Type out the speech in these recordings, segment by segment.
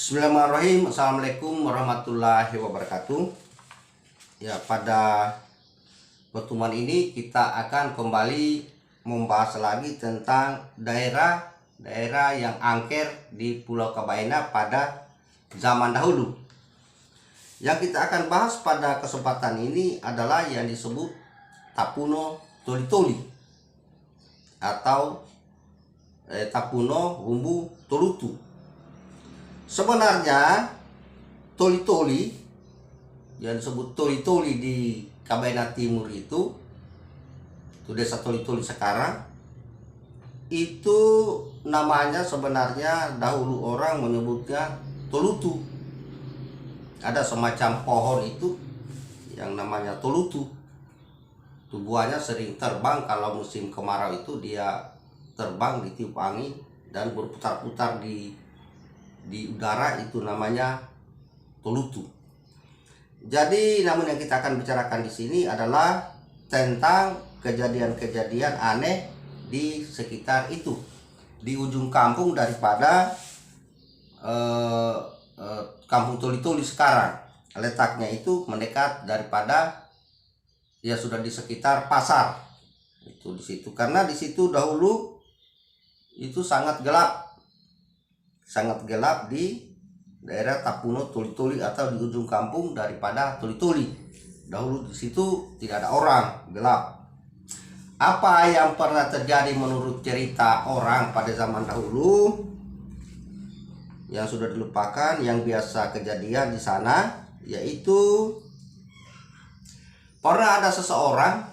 Bismillahirrahmanirrahim. Assalamualaikum warahmatullahi wabarakatuh. Ya, pada pertemuan ini kita akan kembali membahas lagi tentang daerah yang angker di Pulau Kabaena pada zaman dahulu. Yang kita akan bahas pada kesempatan ini adalah yang disebut Tapuno Toli-Toli atau Tapuno Rumbu Tolutu. Sebenarnya toli-toli yang disebut toli-toli di Kabaena Timur itu desa toli-toli sekarang itu namanya sebenarnya dahulu orang menyebutnya tolutu. Ada semacam pohon itu yang namanya tolutu. Buahnya sering terbang, kalau musim kemarau itu dia terbang ditiup angin dan berputar-putar di udara, itu namanya tolutu. Jadi namun yang kita akan bicarakan di sini adalah tentang kejadian-kejadian aneh di sekitar itu, di ujung kampung daripada kampung Toli-Toli sekarang. Letaknya itu mendekat daripada ya sudah di sekitar pasar itu di situ, karena di situ dahulu itu sangat gelap di daerah Tapuno Toli-Toli atau di ujung kampung daripada Toli-Toli. Dahulu di situ tidak ada orang, gelap. Apa yang pernah terjadi menurut cerita orang pada zaman dahulu yang sudah dilupakan, yang biasa kejadian di sana, yaitu pernah ada seseorang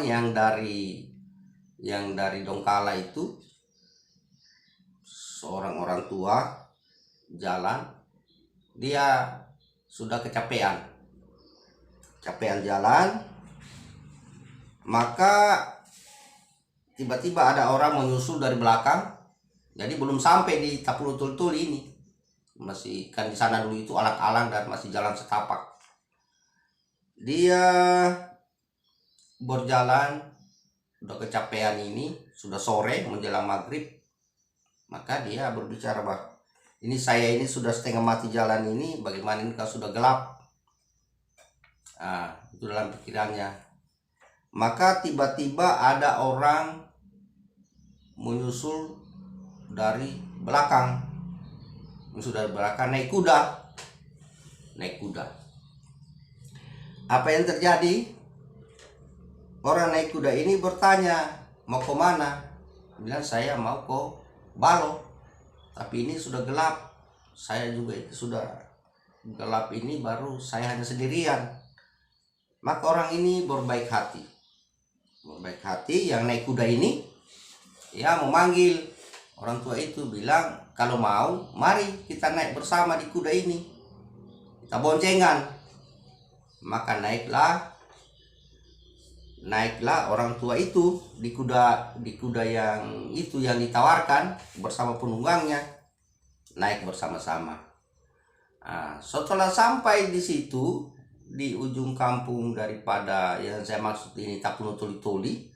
yang dari Donggala itu, seorang orang tua jalan, dia sudah kecapean jalan, maka tiba-tiba ada orang menyusul dari belakang. Jadi belum sampai di Tapuno Toli-Toli ini, masih kan di sana dulu itu alang-alang dan masih jalan setapak. Dia berjalan udah kecapean, ini sudah sore menjelang maghrib. Maka dia berbicara, bah, ini saya ini sudah setengah mati jalan ini, bagaimana ini kalau sudah gelap? Itu dalam pikirannya. Maka tiba-tiba ada orang menyusul dari belakang, naik kuda. Apa yang terjadi? Orang naik kuda ini bertanya, mau ke mana? Bilang, saya mau ke Balo, tapi ini sudah gelap. Saya juga itu sudah gelap ini, baru saya hanya sendirian. Maka orang ini berbaik hati. Yang naik kuda ini ya memanggil orang tua itu, bilang, kalau mau mari kita naik bersama di kuda ini, kita boncengan. Maka naiklah orang tua itu di kuda yang ditawarkan bersama penunggangnya, naik bersama-sama. Setelah sampai di situ, di ujung kampung daripada yang saya maksud ini Tapuno Toli-Toli,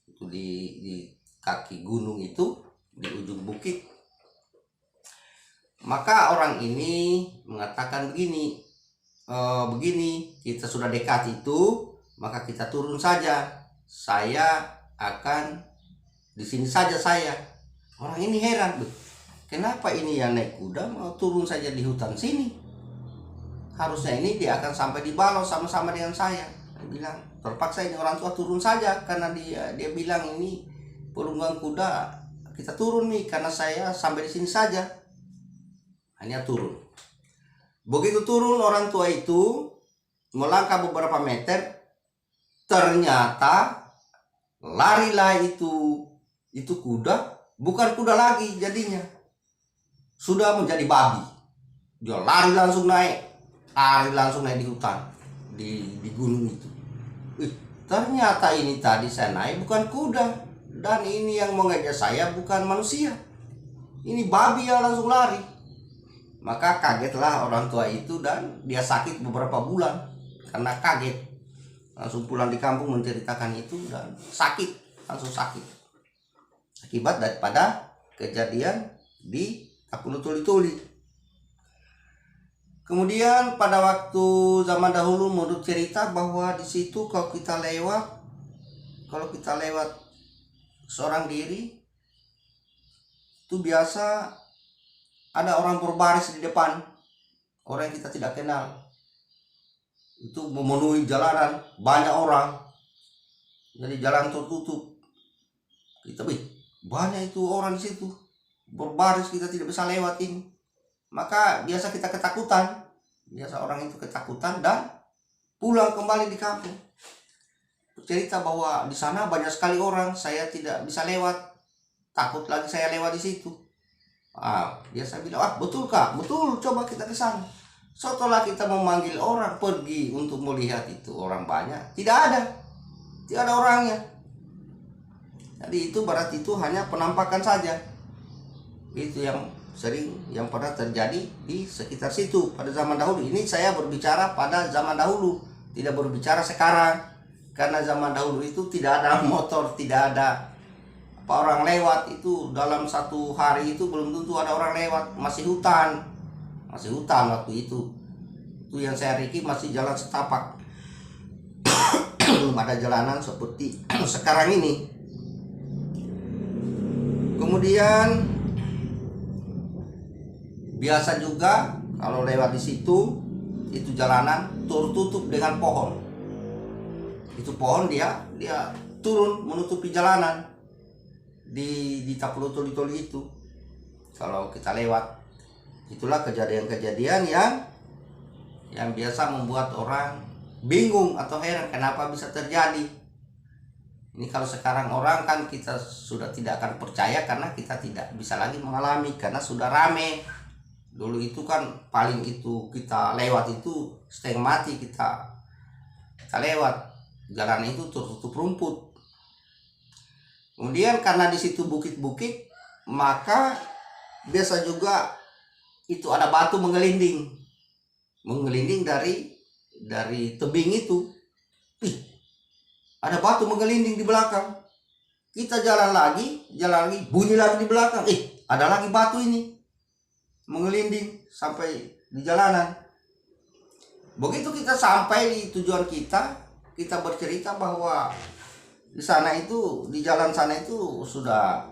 itu di kaki gunung itu, di ujung bukit. Maka orang ini mengatakan begini, kita sudah dekat itu, maka kita turun saja. Saya akan di sini saja saya. Orang ini heran, kenapa ini yang naik kuda mau turun saja di hutan sini? Harusnya ini dia akan sampai di Balo sama-sama dengan saya. Dia bilang, terpaksa ini orang tua turun saja karena dia bilang ini penunggang kuda, kita turun nih karena saya sampai di sini saja. Hanya turun. Begitu turun, orang tua itu melangkah beberapa meter, ternyata larilah itu kuda, bukan kuda lagi jadinya, sudah menjadi babi. Dia lari langsung naik di hutan, di gunung itu. Ternyata ini tadi saya naik bukan kuda, dan ini yang mengejar saya bukan manusia, ini babi yang langsung lari. Maka kagetlah orang tua itu, dan dia sakit beberapa bulan karena kaget. Langsung pulang di kampung menceritakan itu, dan langsung sakit akibat daripada kejadian di Tapulu Tuli-Tuli. Kemudian pada waktu zaman dahulu menurut cerita bahwa di situ kalau kita lewat seorang diri itu biasa ada orang berbaris di depan, orang yang kita tidak kenal. Itu memenuhi jalanan, banyak orang. Jadi jalan tertutup. Kita banyak itu orang di situ berbaris, kita tidak bisa lewatin. Maka biasa kita ketakutan. Biasa orang itu ketakutan dan pulang kembali di kampung. Cerita bahwa di sana banyak sekali orang, saya tidak bisa lewat. Takut lagi saya lewat di situ. Biasa bilang, betul Kak? Betul, coba kita ke sana. Setelah kita memanggil orang pergi untuk melihat itu orang banyak, tidak ada orangnya. Jadi itu berarti itu hanya penampakan saja. Itu yang pernah terjadi di sekitar situ pada zaman dahulu. Ini saya berbicara pada zaman dahulu, tidak berbicara sekarang. Karena zaman dahulu itu tidak ada motor, tidak ada orang lewat. Itu dalam satu hari itu belum tentu ada orang lewat. Masih hutan waktu itu yang saya riki masih jalan setapak. Belum ada jalanan seperti sekarang ini. Kemudian biasa juga kalau lewat di situ itu jalanan tertutup dengan pohon. Itu pohon dia turun menutupi jalanan di Tapulu Tuli-Tuli itu. Kalau kita lewat, itulah kejadian-kejadian yang biasa membuat orang bingung atau heran kenapa bisa terjadi. Ini kalau sekarang orang kan kita sudah tidak akan percaya karena kita tidak bisa lagi mengalami karena sudah rame. Dulu itu kan paling itu kita lewat itu setengah mati kita lewat. Jalan itu tertutup rumput. Kemudian karena di situ bukit-bukit, maka biasa juga itu ada batu mengelinding dari tebing itu. Ada batu mengelinding di belakang. Kita jalan lagi, bunyi lagi di belakang. Ada lagi batu ini mengelinding sampai di jalanan. Begitu kita sampai di tujuan kita bercerita bahwa di sana itu, di jalan sana itu sudah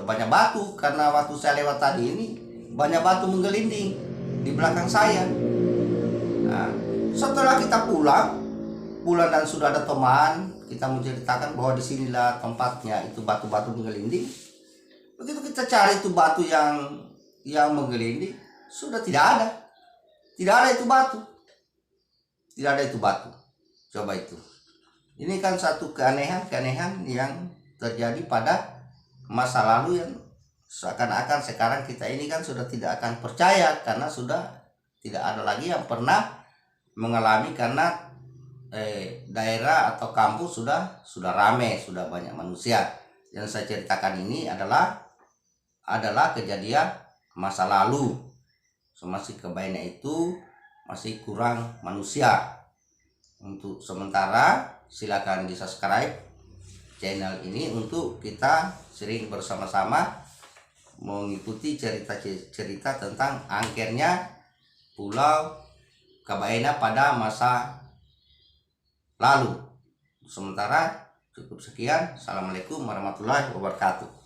banyak batu karena waktu saya lewat tadi ini banyak batu menggelinding di belakang saya. Nah, setelah kita pulang dan sudah ada teman, kita menceritakan bahwa disinilah tempatnya itu batu-batu menggelinding. Begitu kita cari itu batu yang menggelinding, sudah tidak ada itu batu. Coba itu. Ini kan satu keanehan yang terjadi pada masa lalu yang seakan-akan sekarang kita ini kan sudah tidak akan percaya karena sudah tidak ada lagi yang pernah mengalami karena daerah atau kampus sudah ramai, sudah banyak manusia. Yang saya ceritakan ini adalah kejadian masa lalu. Masih kebayanya itu masih kurang manusia. Untuk sementara silakan di subscribe channel ini untuk kita sering bersama-sama mengikuti cerita tentang angkernya Pulau Kabaena pada masa lalu. Sementara cukup sekian. Assalamualaikum warahmatullahi wabarakatuh.